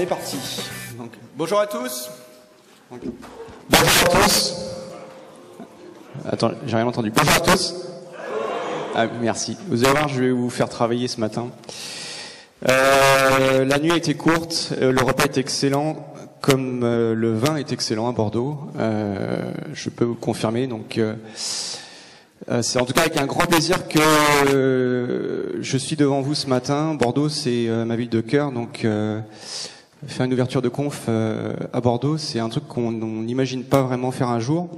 parti. Donc, bonjour à tous. Bonjour à tous. Attends, j'ai rien entendu. Bonjour à tous. Ah, merci. Vous allez voir, je vais vous faire travailler ce matin. La nuit a été courte, le repas est excellent, comme le vin est excellent à Bordeaux. Je peux vous confirmer. Donc, c'est en tout cas avec un grand plaisir que je suis devant vous ce matin. Bordeaux, c'est ma ville de cœur, donc faire une ouverture de conf à Bordeaux, c'est un truc qu'on n'imagine pas vraiment faire un jour.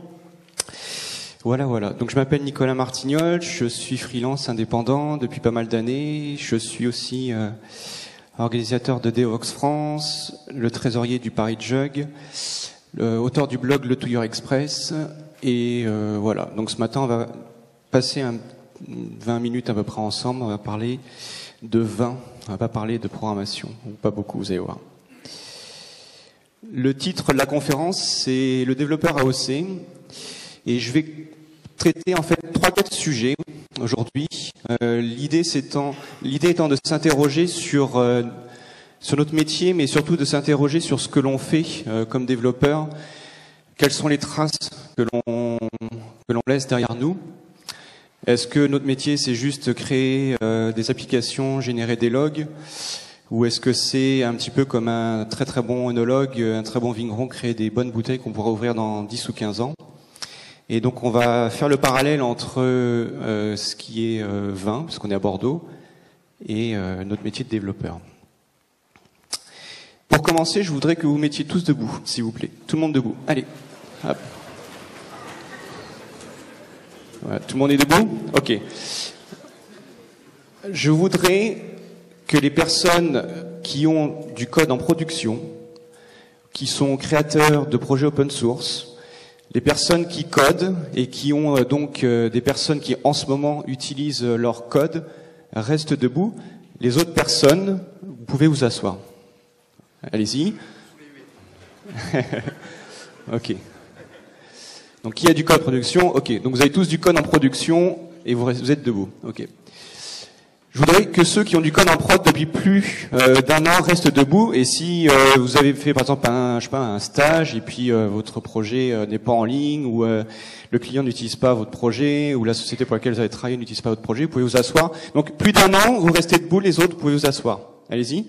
Voilà. Donc je m'appelle Nicolas Martignol, je suis freelance indépendant depuis pas mal d'années. Je suis aussi organisateur de Devox France, le trésorier du Paris Jug, auteur du blog Le Touilleur Express. Et voilà. Donc ce matin, on va passer 20 minutes à peu près ensemble. On va parler de vin. On va pas parler de programmation, ou pas beaucoup, vous allez voir. Le titre de la conférence, c'est le développeur AOC. Et je vais traiter en fait 3-4 sujets aujourd'hui. L'idée étant de s'interroger sur notre métier, mais surtout de s'interroger sur ce que l'on fait comme développeur. Quelles sont les traces que l'on laisse derrière nous? Est-ce que notre métier, c'est juste créer des applications, générer des logs? Ou est-ce que c'est un petit peu comme un très très bon œnologue, un très bon vigneron, créer des bonnes bouteilles qu'on pourra ouvrir dans 10 ou 15 ans? Et donc on va faire le parallèle entre ce qui est vin, parce qu'on est à Bordeaux, et notre métier de développeur. Pour commencer, je voudrais que vous mettiez tous debout, s'il vous plaît. Tout le monde debout. Allez. Hop. Voilà, tout le monde est debout? Ok. Je voudrais que les personnes qui ont du code en production, qui sont créateurs de projets open source, les personnes qui codent et qui ont donc des personnes qui en ce moment utilisent leur code, restent debout. Les autres personnes, vous pouvez vous asseoir. Allez-y. Ok. Donc qui a du code en production? Ok. Donc vous avez tous du code en production et vous êtes debout. Ok. Je voudrais que ceux qui ont du code en prod depuis plus d'un an restent debout. Et si vous avez fait par exemple un stage et puis votre projet n'est pas en ligne, ou le client n'utilise pas votre projet, ou la société pour laquelle vous avez travaillé n'utilise pas votre projet, vous pouvez vous asseoir. Donc plus d'un an, vous restez debout, les autres, vous pouvez vous asseoir. Allez-y.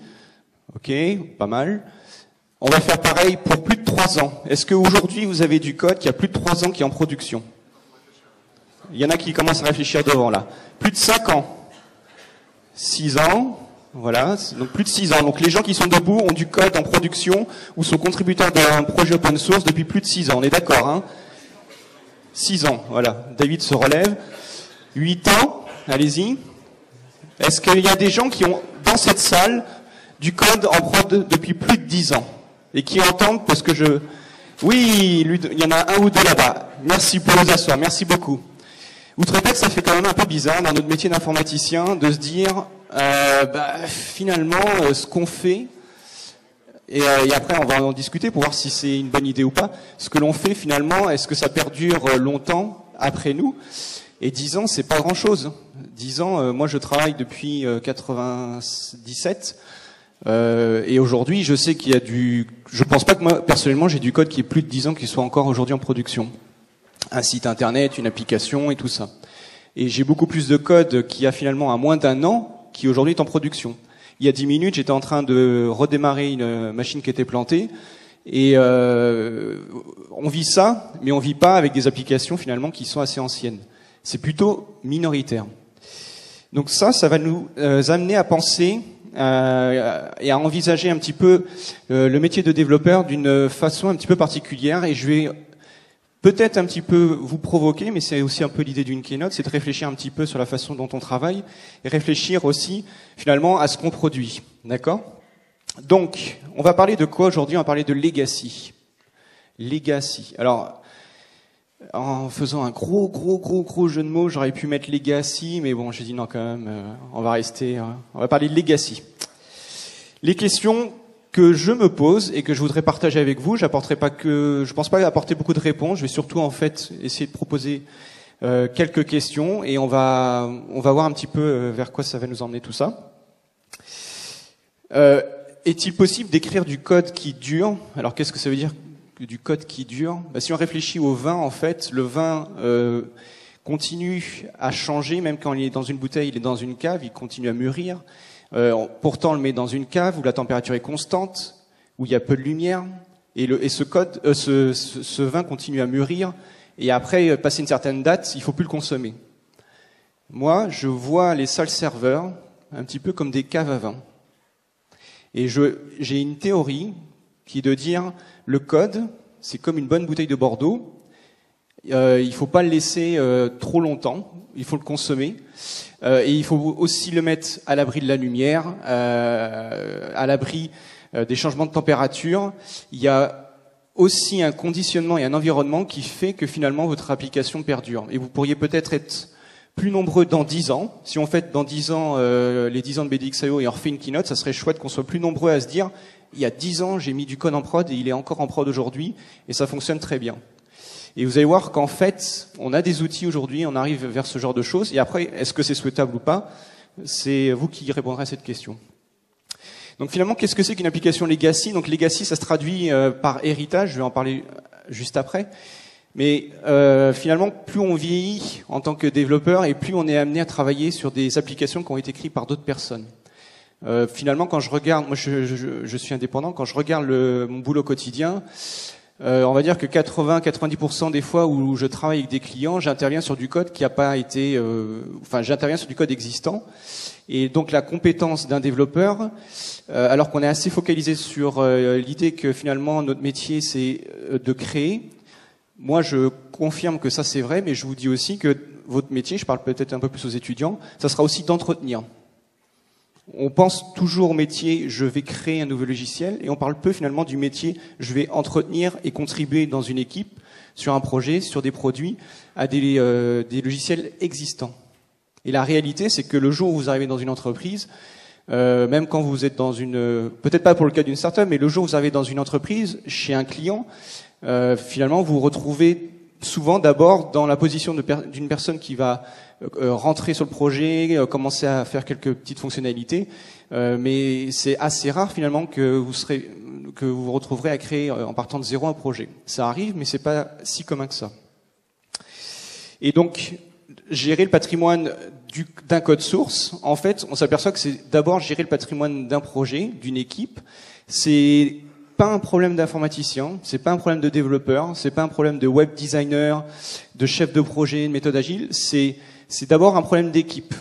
Ok, pas mal. On va faire pareil pour plus de 3 ans. Est-ce qu'aujourd'hui vous avez du code qui a plus de 3 ans qui est en production? Il y en a qui commencent à réfléchir devant là. Plus de 5 ans. 6 ans, voilà, donc plus de 6 ans. Donc les gens qui sont debout ont du code en production ou sont contributeurs d'un projet open source depuis plus de 6 ans. On est d'accord, hein? 6 ans, voilà. David se relève. 8 ans, allez-y. Est-ce qu'il y a des gens qui ont, dans cette salle, du code en prod depuis plus de 10 ans? Et qui entendent parce que je... Oui, il y en a un ou deux là-bas. Merci pour vous asseoir, merci beaucoup. Vous trouvez pas que ça fait quand même un peu bizarre dans notre métier d'informaticien de se dire finalement ce qu'on fait, et après on va en discuter pour voir si c'est une bonne idée ou pas, ce que l'on fait finalement, est-ce que ça perdure longtemps après nous? Et 10 ans, c'est pas grand-chose. 10 ans, moi je travaille depuis 97, et aujourd'hui je sais qu'il y a je pense pas que moi personnellement j'ai du code qui est plus de 10 ans qui soit encore aujourd'hui en production. Un site internet, une application et tout ça. Et j'ai beaucoup plus de code qui a finalement à moins d'un an qui aujourd'hui est en production. Il y a 10 minutes, j'étais en train de redémarrer une machine qui était plantée et on vit ça, mais on vit pas avec des applications finalement qui sont assez anciennes. C'est plutôt minoritaire. Donc ça va nous amener à penser et à envisager un petit peu le métier de développeur d'une façon un petit peu particulière, et je vais peut-être un petit peu vous provoquer, mais c'est aussi un peu l'idée d'une keynote, c'est de réfléchir un petit peu sur la façon dont on travaille et réfléchir aussi finalement à ce qu'on produit. D'accord? Donc, on va parler de quoi aujourd'hui? On va parler de legacy. Legacy. Alors, en faisant un gros jeu de mots, j'aurais pu mettre legacy, mais bon, j'ai dit non quand même, on va parler de legacy. Les questions que je me pose et que je voudrais partager avec vous, je pense pas apporter beaucoup de réponses. Je vais surtout en fait essayer de proposer quelques questions et on va voir un petit peu vers quoi ça va nous emmener tout ça. est-il possible d'écrire du code qui dure? Alors qu'est-ce que ça veut dire du code qui dure? Si on réfléchit au vin, en fait, le vin continue à changer, même quand il est dans une bouteille, il est dans une cave, il continue à mûrir. Pourtant, on le met dans une cave où la température est constante, où il y a peu de lumière, et ce vin continue à mûrir, et après, passer une certaine date, il faut plus le consommer. Moi, je vois les salles serveurs un petit peu comme des caves à vin. Et j'ai une théorie qui est de dire, le code, c'est comme une bonne bouteille de Bordeaux. Il faut pas le laisser trop longtemps, il faut le consommer. Et il faut aussi le mettre à l'abri de la lumière, à l'abri des changements de température. Il y a aussi un conditionnement et un environnement qui fait que finalement votre application perdure. Et vous pourriez peut-être être plus nombreux dans 10 ans. Si on fait dans 10 ans les 10 ans de BDX.io et on refait une keynote, ça serait chouette qu'on soit plus nombreux à se dire il y a 10 ans, j'ai mis du code en prod et il est encore en prod aujourd'hui et ça fonctionne très bien. Et vous allez voir qu'en fait, on a des outils aujourd'hui, on arrive vers ce genre de choses. Et après, est-ce que c'est souhaitable ou pas? C'est vous qui répondrez à cette question. Donc finalement, qu'est-ce que c'est qu'une application legacy? Donc legacy, ça se traduit par héritage, je vais en parler juste après. Mais finalement, plus on vieillit en tant que développeur et plus on est amené à travailler sur des applications qui ont été écrites par d'autres personnes. Finalement, quand je regarde, moi je suis indépendant, quand je regarde mon boulot quotidien, on va dire que 80-90% des fois où je travaille avec des clients, j'interviens sur du code qui n'a pas été, j'interviens sur du code existant. Et donc la compétence d'un développeur, alors qu'on est assez focalisé sur l'idée que finalement notre métier c'est de créer. Moi, je confirme que ça c'est vrai, mais je vous dis aussi que votre métier, je parle peut-être un peu plus aux étudiants, ça sera aussi d'entretenir. On pense toujours au métier, je vais créer un nouveau logiciel, et on parle peu finalement du métier, je vais entretenir et contribuer dans une équipe, sur un projet, sur des produits, à des logiciels existants. Et la réalité, c'est que le jour où vous arrivez dans une entreprise, même quand vous êtes dans peut-être pas pour le cas d'une startup, mais le jour où vous arrivez dans une entreprise, chez un client, finalement, vous vous retrouvez souvent d'abord dans la position d'une personne qui va rentrer sur le projet, commencer à faire quelques petites fonctionnalités, mais c'est assez rare finalement que vous vous retrouverez à créer en partant de zéro un projet. Ça arrive, mais c'est pas si commun que ça. Et donc, gérer le patrimoine d'un code source, en fait, on s'aperçoit que c'est d'abord gérer le patrimoine d'un projet, d'une équipe. C'est pas un problème d'informaticien, c'est pas un problème de développeur, c'est pas un problème de web designer, de chef de projet, de méthode agile, c'est d'abord un problème d'équipe.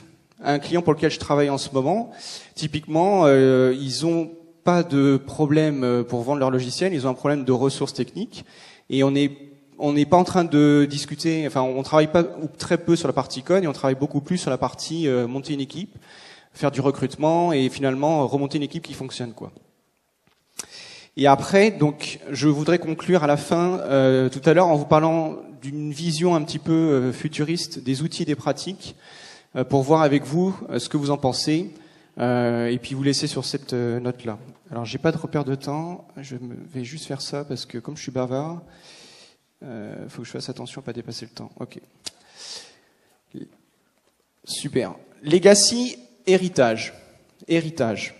Un client pour lequel je travaille en ce moment, typiquement, ils ont pas de problème pour vendre leur logiciel, ils ont un problème de ressources techniques, et on n'est pas en train de discuter, enfin on travaille pas ou très peu sur la partie code, et on travaille beaucoup plus sur la partie monter une équipe, faire du recrutement, et finalement remonter une équipe qui fonctionne, quoi. Et après, donc, je voudrais conclure à la fin, tout à l'heure, en vous parlant d'une vision un petit peu futuriste des outils et des pratiques, pour voir avec vous ce que vous en pensez, et puis vous laisser sur cette note-là. Alors, j'ai pas de repère de temps, je vais juste faire ça parce que comme je suis bavard, faut que je fasse attention à pas dépasser le temps. Ok. Super. Legacy, héritage. Héritage.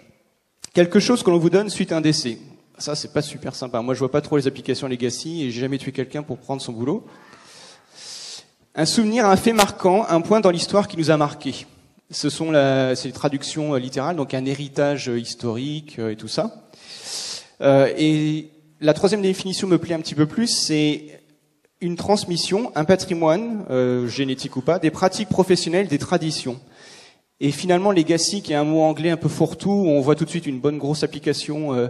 Quelque chose que l'on vous donne suite à un décès. Ça, c'est pas super sympa. Moi, je vois pas trop les applications legacy et j'ai jamais tué quelqu'un pour prendre son boulot. Un souvenir, un fait marquant, un point dans l'histoire qui nous a marqué. C'est les traductions littérales, donc un héritage historique et tout ça. Et la troisième définition me plaît un petit peu plus, c'est une transmission, un patrimoine, génétique ou pas, des pratiques professionnelles, des traditions. Et finalement, legacy, qui est un mot anglais un peu fourre-tout, où on voit tout de suite une bonne grosse application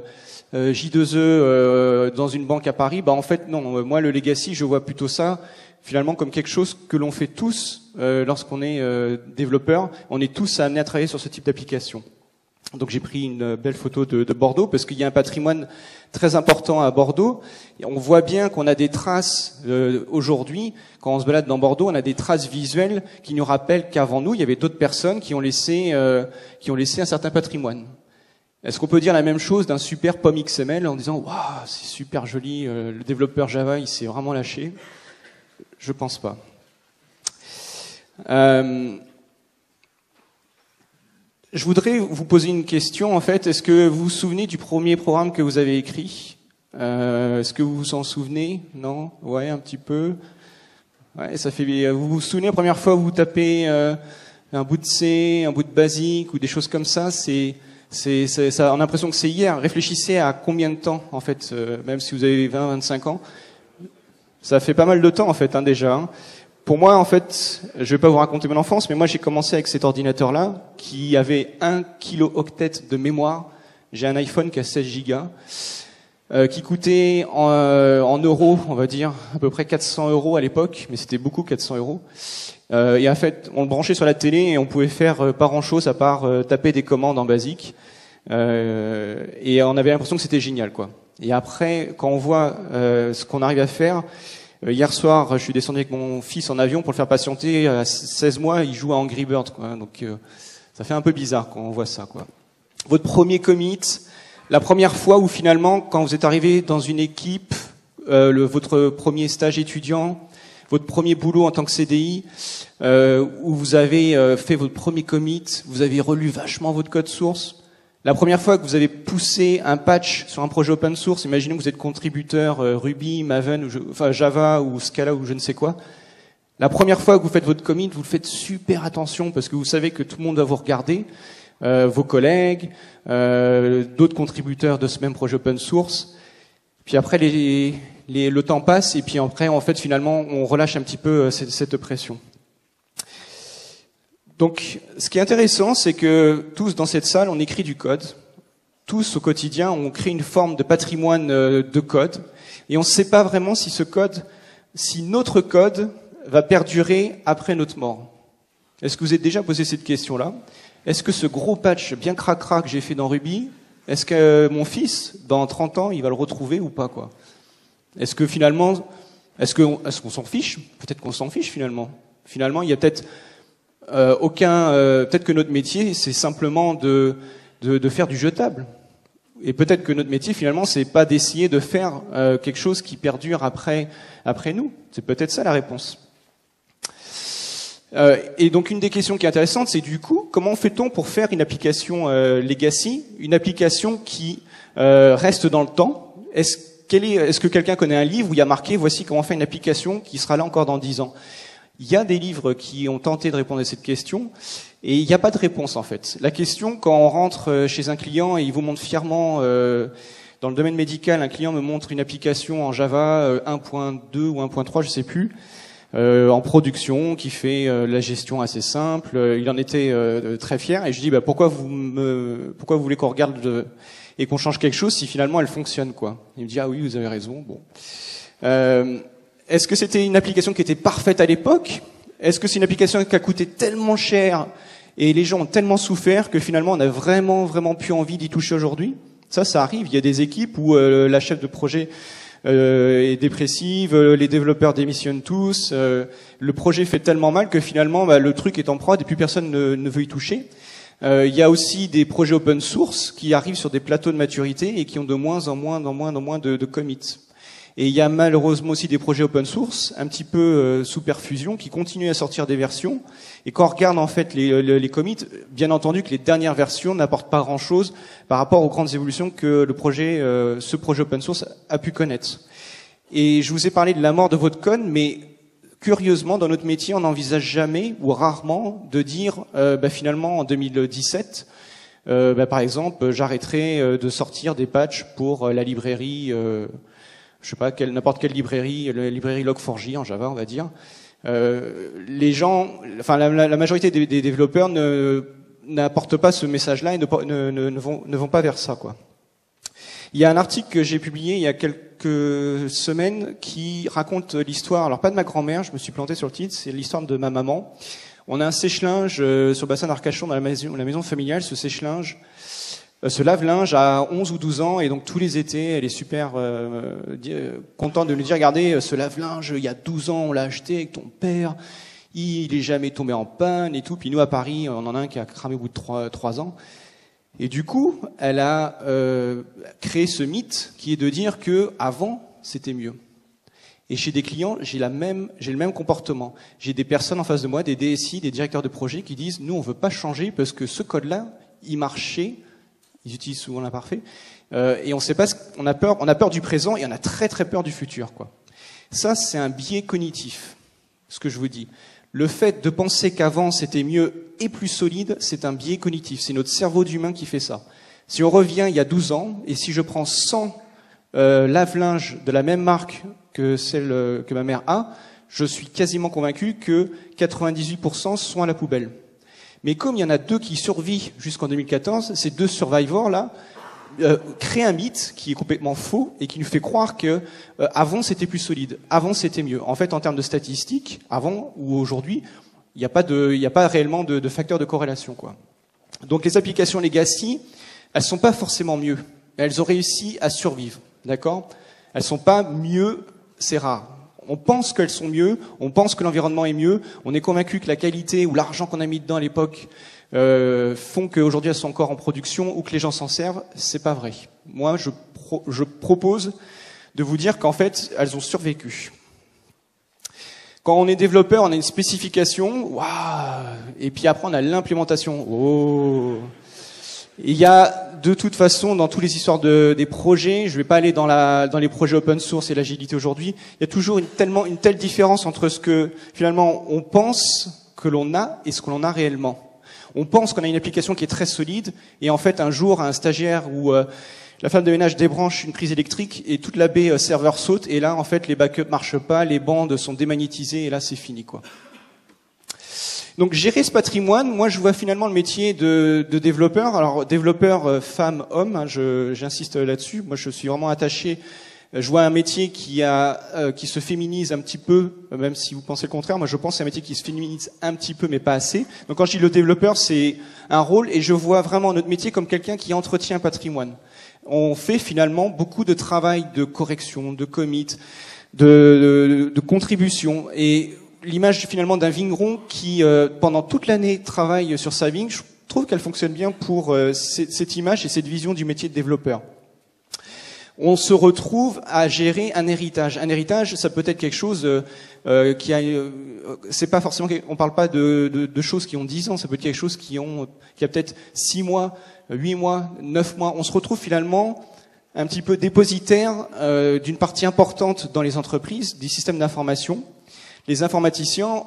J2E dans une banque à Paris, bah en fait non. Moi, le legacy, je vois plutôt ça finalement comme quelque chose que l'on fait tous lorsqu'on est développeur. On est tous amenés à travailler sur ce type d'application. Donc j'ai pris une belle photo de Bordeaux parce qu'il y a un patrimoine très important à Bordeaux. Et on voit bien qu'on a des traces aujourd'hui, quand on se balade dans Bordeaux, on a des traces visuelles qui nous rappellent qu'avant nous, il y avait d'autres personnes qui ont laissé un certain patrimoine. Est-ce qu'on peut dire la même chose d'un super POM XML en disant waouh, c'est super joli, le développeur Java il s'est vraiment lâché? Je pense pas. Je voudrais vous poser une question, en fait. Est-ce que vous vous souvenez du premier programme que vous avez écrit? Est-ce que vous vous en souvenez? Non? Ouais, un petit peu. Ouais, ça fait. Vous vous souvenez la première fois où vous tapez un bout de C, un bout de basique ou des choses comme ça? Ça, on a l'impression que c'est hier. Réfléchissez à combien de temps, en fait, même si vous avez 20, 25 ans. Ça fait pas mal de temps, en fait, déjà. Hein. Pour moi, en fait, je vais pas vous raconter mon enfance, mais moi j'ai commencé avec cet ordinateur-là, qui avait 1 kilo-octet de mémoire. J'ai un iPhone qui a 16 gigas, qui coûtait en euros, on va dire, à peu près 400 € à l'époque, mais c'était beaucoup 400 €. Et en fait, on le branchait sur la télé et on pouvait faire pas grand-chose à part taper des commandes en basique. Et on avait l'impression que c'était génial, quoi. Et après, quand on voit ce qu'on arrive à faire. Hier soir, je suis descendu avec mon fils en avion pour le faire patienter. À 16 mois, il joue à Angry Birds, quoi. Donc, ça fait un peu bizarre quand on voit ça, quoi. Votre premier commit, la première fois où finalement, quand vous êtes arrivé dans une équipe, votre premier stage étudiant, votre premier boulot en tant que CDI, où vous avez fait votre premier commit, vous avez relu vachement votre code source. La première fois que vous avez poussé un patch sur un projet open source, imaginez que vous êtes contributeur Ruby, Maven, enfin Java ou Scala ou je ne sais quoi. La première fois que vous faites votre commit, vous le faites super attention parce que vous savez que tout le monde va vous regarder, vos collègues, d'autres contributeurs de ce même projet open source. Puis après, le temps passe et puis après, en fait, finalement, on relâche un petit peu cette pression. Donc, ce qui est intéressant, c'est que tous dans cette salle, on écrit du code. Tous au quotidien, on crée une forme de patrimoine de code. Et on ne sait pas vraiment si notre code va perdurer après notre mort. Est-ce que vous avez déjà posé cette question-là? Est-ce que ce gros patch bien cracra que j'ai fait dans Ruby, est-ce que mon fils, dans 30 ans, il va le retrouver ou pas, quoi? Est-ce que finalement, est-ce qu'on s'en fiche? Peut-être qu'on s'en fiche finalement. Finalement, il y a peut-être peut-être que notre métier, c'est simplement de faire du jetable. Et peut-être que notre métier, finalement, c'est pas d'essayer de faire quelque chose qui perdure après nous. C'est peut-être ça la réponse. Et donc, une des questions qui est intéressante, c'est du coup, comment fait-on pour faire une application legacy, une application qui reste dans le temps? Est-ce que quelqu'un connaît un livre où il y a marqué « Voici comment faire une application qui sera là encore dans 10 ans ». Il y a des livres qui ont tenté de répondre à cette question et il n'y a pas de réponse en fait. La question, quand on rentre chez un client et il vous montre fièrement, dans le domaine médical, un client me montre une application en Java 1.2 ou 1.3, je sais plus, en production, qui fait la gestion assez simple. Il en était très fier et je dis pourquoi vous voulez qu'on regarde et qu'on change quelque chose si finalement elle fonctionne, quoi. Il me dit oui, vous avez raison. Bon. Est-ce que c'était une application qui était parfaite à l'époque? Est-ce que c'est une application qui a coûté tellement cher et les gens ont tellement souffert que finalement on a vraiment plus envie d'y toucher aujourd'hui? Ça arrive. Il y a des équipes où la chef de projet est dépressive, les développeurs démissionnent tous, le projet fait tellement mal que finalement le truc est en prod et plus personne ne veut y toucher. Il y a aussi des projets open source qui arrivent sur des plateaux de maturité et qui ont de moins en moins de commits. Et il y a malheureusement aussi des projets open source, un petit peu sous perfusion, qui continuent à sortir des versions. Et quand on regarde en fait les commits, bien entendu que les dernières versions n'apportent pas grand-chose par rapport aux grandes évolutions que ce projet open source a pu connaître. Et je vous ai parlé de la mort de votre code, mais curieusement, dans notre métier, on n'envisage jamais ou rarement de dire finalement en 2017, par exemple, j'arrêterai de sortir des patchs pour la librairie. Je sais pas, n'importe quelle librairie, la librairie Log4j en Java, on va dire. Les gens, enfin la majorité des développeurs n'apportent pas ce message-là et ne vont pas vers ça, quoi. Il y a un article que j'ai publié il y a quelques semaines qui raconte l'histoire, alors pas de ma grand-mère, je me suis planté sur le titre, c'est l'histoire de ma maman. On a un sèche-linge sur le bassin d'Arcachon dans la maison familiale, ce sèche-linge. Ce lave-linge a 11 ou 12 ans et donc tous les étés, elle est super contente de nous dire, regardez, ce lave-linge, il y a 12 ans, on l'a acheté avec ton père, il est jamais tombé en panne et tout. Puis nous, à Paris, on en a un qui a cramé au bout de 3 ans. Et du coup, elle a créé ce mythe qui est de dire que avant c'était mieux. Et chez des clients, j'ai le même comportement. J'ai des personnes en face de moi, des DSI, des directeurs de projet qui disent, nous, on veut pas changer parce que ce code-là, il marchait. Ils utilisent souvent l'imparfait. Et on sait pas, on a peur du présent et on a très très peur du futur, quoi. Ça, c'est un biais cognitif, ce que je vous dis. Le fait de penser qu'avant c'était mieux et plus solide, c'est un biais cognitif. C'est notre cerveau d'humain qui fait ça. Si on revient il y a 12 ans, et si je prends 100 lave-linge de la même marque que celle que ma mère a, je suis quasiment convaincu que 98% sont à la poubelle. Mais comme il y en a 2 qui survivent jusqu'en 2014, ces 2 survivors-là créent un mythe qui est complètement faux et qui nous fait croire que avant c'était plus solide, avant c'était mieux. En fait, en termes de statistiques, avant ou aujourd'hui, il n'y a pas réellement de facteur de corrélation, quoi. Donc les applications legacy, elles sont pas forcément mieux. Elles ont réussi à survivre, d'accord ? Elles sont pas mieux, c'est rare. On pense qu'elles sont mieux, on pense que l'environnement est mieux, on est convaincu que la qualité ou l'argent qu'on a mis dedans à l'époque font qu'aujourd'hui elles sont encore en production ou que les gens s'en servent. C'est pas vrai. Moi, je propose de vous dire qu'en fait, elles ont survécu. Quand on est développeur, on a une spécification, waouh, et puis après on a l'implémentation. Oh. Il y a de toute façon dans toutes les histoires des projets, je ne vais pas aller dans les projets open source et l'agilité aujourd'hui, il y a toujours une telle différence entre ce que finalement on pense que l'on a et ce que l'on a réellement. On pense qu'on a une application qui est très solide et en fait un jour un stagiaire ou la femme de ménage débranche une prise électrique et toute la baie serveur saute et là en fait les backups marchent pas, les bandes sont démagnétisées et là c'est fini, quoi. Donc gérer ce patrimoine, moi je vois finalement le métier de développeur. Alors développeur femme, homme, hein, j'insiste là-dessus. Moi je suis vraiment attaché. Je vois un métier qui se féminise un petit peu, même si vous pensez le contraire. Moi je pense que c'est un métier qui se féminise un petit peu, mais pas assez. Donc quand je dis le développeur, c'est un rôle et je vois vraiment notre métier comme quelqu'un qui entretient un patrimoine. On fait finalement beaucoup de travail de correction, de commit, de contribution et l'image finalement d'un vigneron qui pendant toute l'année travaille sur sa vigne, je trouve qu'elle fonctionne bien pour cette image et cette vision du métier de développeur. On se retrouve à gérer un héritage. Un héritage, ça peut être quelque chose c'est pas forcément, on parle pas de choses qui ont 10 ans, ça peut être quelque chose qui a peut-être 6 mois, 8 mois, 9 mois. On se retrouve finalement un petit peu dépositaire d'une partie importante dans les entreprises, des systèmes d'information. Les informaticiens,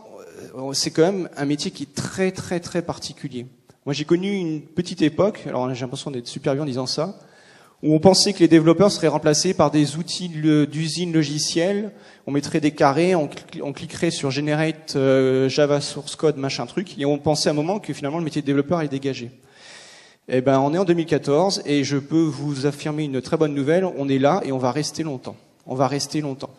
c'est quand même un métier qui est très très très particulier. Moi j'ai connu une petite époque, alors j'ai l'impression d'être super vieux en disant ça, où on pensait que les développeurs seraient remplacés par des outils d'usine logicielle, on mettrait des carrés, on cliquerait sur Generate Java Source Code, machin truc, et on pensait à un moment que finalement le métier de développeur est dégagé. Eh ben on est en 2014 et je peux vous affirmer une très bonne nouvelle, on est là et on va rester longtemps. On va rester longtemps.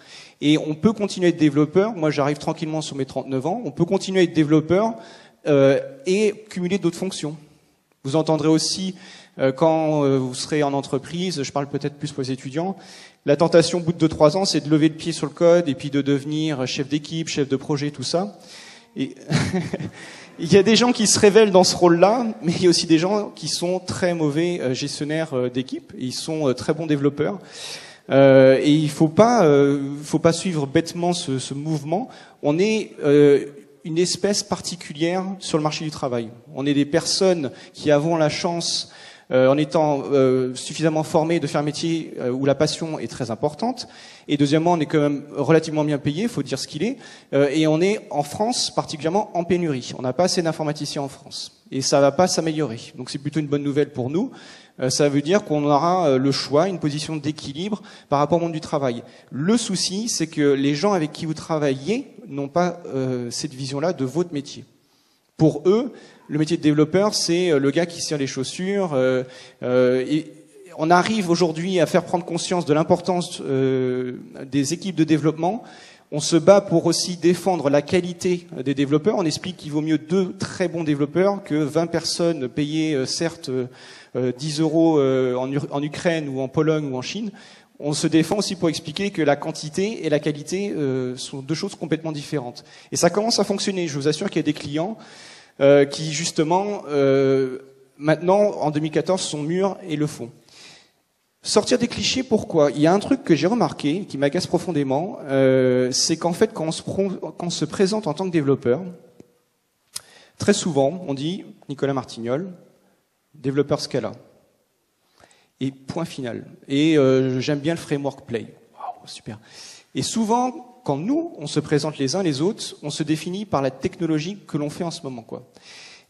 Et on peut continuer à être développeur. Moi, j'arrive tranquillement sur mes 39 ans. On peut continuer à être développeur et cumuler d'autres fonctions. Vous entendrez aussi, quand vous serez en entreprise, je parle peut-être plus pour les étudiants, la tentation au bout de 2-3 ans, c'est de lever le pied sur le code et puis de devenir chef d'équipe, chef de projet, tout ça. Et il y a des gens qui se révèlent dans ce rôle-là, mais il y a aussi des gens qui sont très mauvais gestionnaires d'équipe. Ils sont très bons développeurs. Et il faut pas suivre bêtement ce mouvement. On est une espèce particulière sur le marché du travail. On est des personnes qui avons la chance, en étant suffisamment formés, de faire un métier où la passion est très importante. Et deuxièmement, on est quand même relativement bien payé, il faut dire ce qu'il est. Et on est en France particulièrement en pénurie. On n'a pas assez d'informaticiens en France. Et ça va pas s'améliorer. Donc c'est plutôt une bonne nouvelle pour nous. Ça veut dire qu'on aura le choix, une position d'équilibre par rapport au monde du travail. Le souci, c'est que les gens avec qui vous travaillez n'ont pas cette vision-là de votre métier. Pour eux, le métier de développeur, c'est le gars qui cire les chaussures. Et on arrive aujourd'hui à faire prendre conscience de l'importance des équipes de développement. On se bat pour aussi défendre la qualité des développeurs. On explique qu'il vaut mieux 2 très bons développeurs que 20 personnes payées, certes, 10 euros en Ukraine ou en Pologne ou en Chine. On se défend aussi pour expliquer que la quantité et la qualité sont 2 choses complètement différentes. Et ça commence à fonctionner. Je vous assure qu'il y a des clients qui, justement, maintenant, en 2014, sont mûrs et le font. Sortir des clichés, pourquoi? Il y a un truc que j'ai remarqué, qui m'agace profondément, c'est qu'en fait, quand on se présente en tant que développeur, très souvent, on dit Nicolas Martignol, développeur Scala. Et point final. Et j'aime bien le framework Play. Waouh, super. Et souvent, quand nous, on se présente les uns les autres, on se définit par la technologie que l'on fait en ce moment, quoi.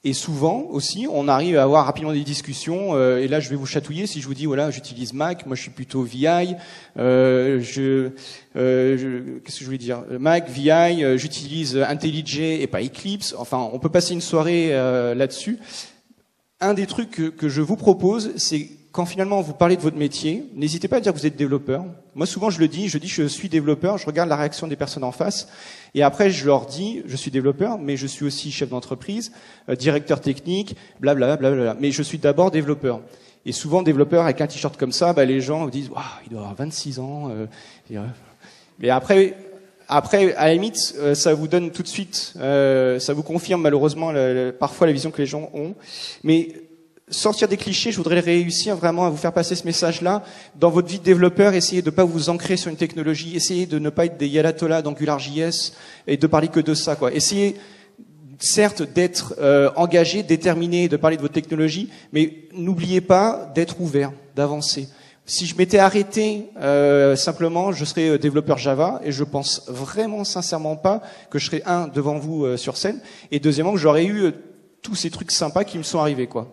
Et souvent aussi, on arrive à avoir rapidement des discussions. Et là, je vais vous chatouiller si je vous dis voilà, j'utilise Mac, moi je suis plutôt VI. Qu'est-ce que je voulais dire? Mac, VI, j'utilise IntelliJ et pas Eclipse. Enfin, on peut passer une soirée là-dessus. Un des trucs que je vous propose, c'est quand finalement vous parlez de votre métier, n'hésitez pas à dire que vous êtes développeur. Moi, souvent, je dis je suis développeur, je regarde la réaction des personnes en face, et après, je leur dis, je suis développeur, mais je suis aussi chef d'entreprise, directeur technique, blablabla, blablabla. Mais je suis d'abord développeur. Et souvent, développeur avec un t-shirt comme ça, les gens disent, waouh, il doit avoir 26 ans. Mais après, à la limite, ça vous donne tout de suite, ça vous confirme malheureusement parfois la vision que les gens ont. Mais sortir des clichés, je voudrais réussir vraiment à vous faire passer ce message-là. Dans votre vie de développeur, essayez de ne pas vous ancrer sur une technologie, essayez de ne pas être des Yalatola d'AngularJS et de parler que de ça, quoi. Essayez, certes, d'être engagé, déterminé, de parler de votre technologie, mais n'oubliez pas d'être ouvert, d'avancer. Si je m'étais arrêté simplement, je serais développeur Java, et je pense vraiment sincèrement pas que je serais devant vous sur scène, et deuxièmement que j'aurais eu tous ces trucs sympas qui me sont arrivés, quoi.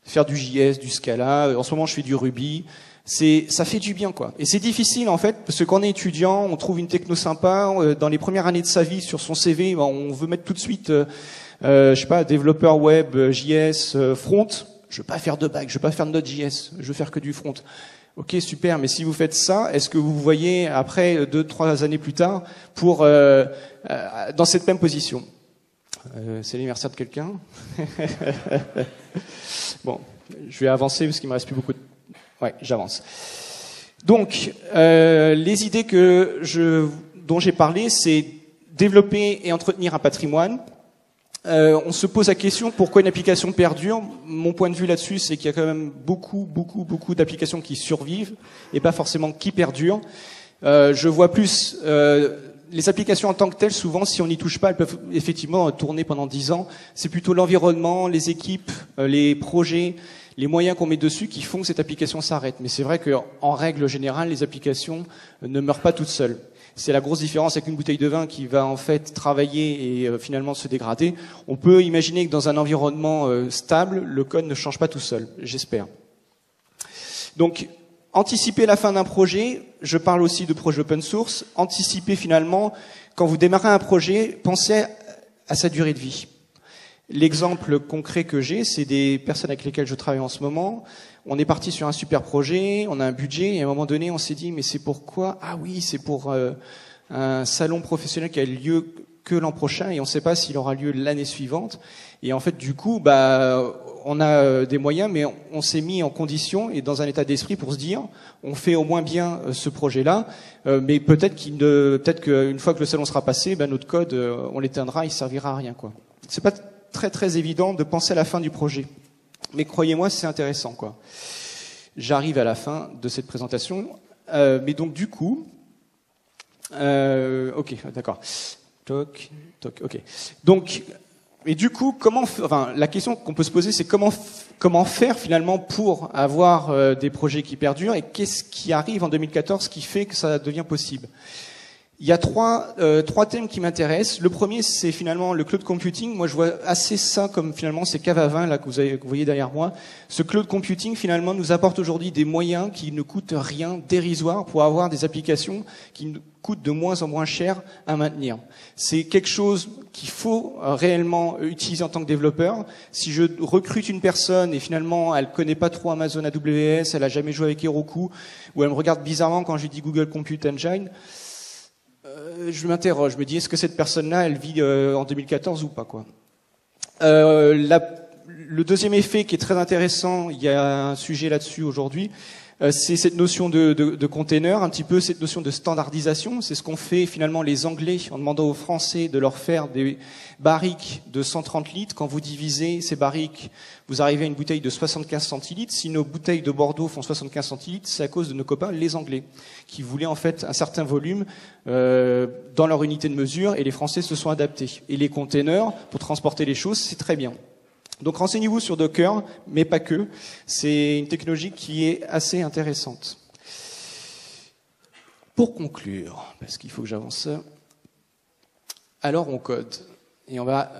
Faire du JS, du Scala, en ce moment je fais du Ruby, ça fait du bien, quoi. Et c'est difficile en fait, parce que quand on est étudiant, on trouve une techno sympa, dans les premières années de sa vie sur son CV, on veut mettre tout de suite, je sais pas, développeur web, JS, front. Je veux pas faire de back, je veux pas faire de Node.js, je veux faire que du front. Ok, super, mais si vous faites ça, est-ce que vous vous voyez après 2-3 années plus tard dans cette même position? C'est l'anniversaire de quelqu'un. Bon, je vais avancer parce qu'il me reste plus beaucoup de... Ouais, j'avance. Donc, les idées dont j'ai parlé, c'est développer et entretenir un patrimoine. On se pose la question pourquoi une application perdure. Mon point de vue là-dessus, c'est qu'il y a quand même beaucoup d'applications qui survivent et pas forcément qui perdurent. Je vois plus les applications en tant que telles, souvent, si on n'y touche pas, elles peuvent effectivement tourner pendant 10 ans. C'est plutôt l'environnement, les équipes, les projets, les moyens qu'on met dessus qui font que cette application s'arrête. Mais c'est vrai qu'en règle générale, les applications ne meurent pas toutes seules. C'est la grosse différence avec une bouteille de vin qui va en fait travailler et finalement se dégrader. On peut imaginer que dans un environnement stable, le code ne change pas tout seul, j'espère. Donc, anticiper la fin d'un projet, je parle aussi de projet open source. Anticiper finalement, quand vous démarrez un projet, pensez à sa durée de vie. L'exemple concret que j'ai, c'est des personnes avec lesquelles je travaille en ce moment. On est parti sur un super projet, on a un budget, et à un moment donné, on s'est dit, mais c'est pourquoi? Ah oui, c'est pour un salon professionnel qui a lieu que l'an prochain, et on ne sait pas s'il aura lieu l'année suivante. Et en fait, du coup, on a des moyens, mais on s'est mis en condition et dans un état d'esprit pour se dire, on fait au moins bien ce projet-là, mais peut-être qu'une fois que le salon sera passé, notre code, on l'éteindra, il servira à rien, quoi. C'est pas très évident de penser à la fin du projet. Mais croyez-moi, c'est intéressant, quoi. J'arrive à la fin de cette présentation. Mais donc, du coup... ok, d'accord. Toc, ok. Donc, et du coup, la question qu'on peut se poser, c'est comment faire finalement pour avoir des projets qui perdurent, et qu'est-ce qui arrive en 2014 qui fait que ça devient possible? Il y a trois thèmes qui m'intéressent. Le premier, c'est finalement le cloud computing. Moi, je vois assez ça comme finalement ces caves à vin là que vous voyez derrière moi. Ce cloud computing, finalement, nous apporte aujourd'hui des moyens qui ne coûtent rien, dérisoires, pour avoir des applications qui coûtent de moins en moins cher à maintenir. C'est quelque chose qu'il faut réellement utiliser en tant que développeur. Si je recrute une personne et finalement elle connaît pas trop Amazon AWS, elle a jamais joué avec Heroku, ou elle me regarde bizarrement quand je lui dis Google Compute Engine, je m'interroge, je me dis est-ce que cette personne-là, elle vit en 2014 ou pas, quoi. Le deuxième effet qui est très intéressant, il y a un sujet là-dessus aujourd'hui, C'est cette notion de container, un petit peu cette notion de standardisation. C'est ce qu'ont fait finalement les Anglais en demandant aux Français de leur faire des barriques de 130 litres. Quand vous divisez ces barriques, vous arrivez à une bouteille de 75 centilitres. Si nos bouteilles de Bordeaux font 75 centilitres, c'est à cause de nos copains les Anglais, qui voulaient en fait un certain volume dans leur unité de mesure, et les Français se sont adaptés. Et les containers, pour transporter les choses, c'est très bien. Donc renseignez-vous sur Docker, mais pas que. C'est une technologie qui est assez intéressante. Pour conclure, parce qu'il faut que j'avance, alors on code. Et on va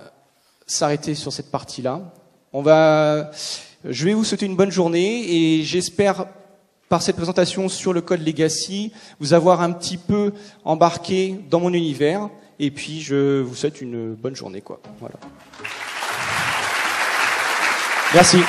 s'arrêter sur cette partie-là. Je vais vous souhaiter une bonne journée et j'espère, par cette présentation sur le code Legacy, vous avoir un petit peu embarqué dans mon univers. Et puis je vous souhaite une bonne journée, quoi. Voilà. Merci.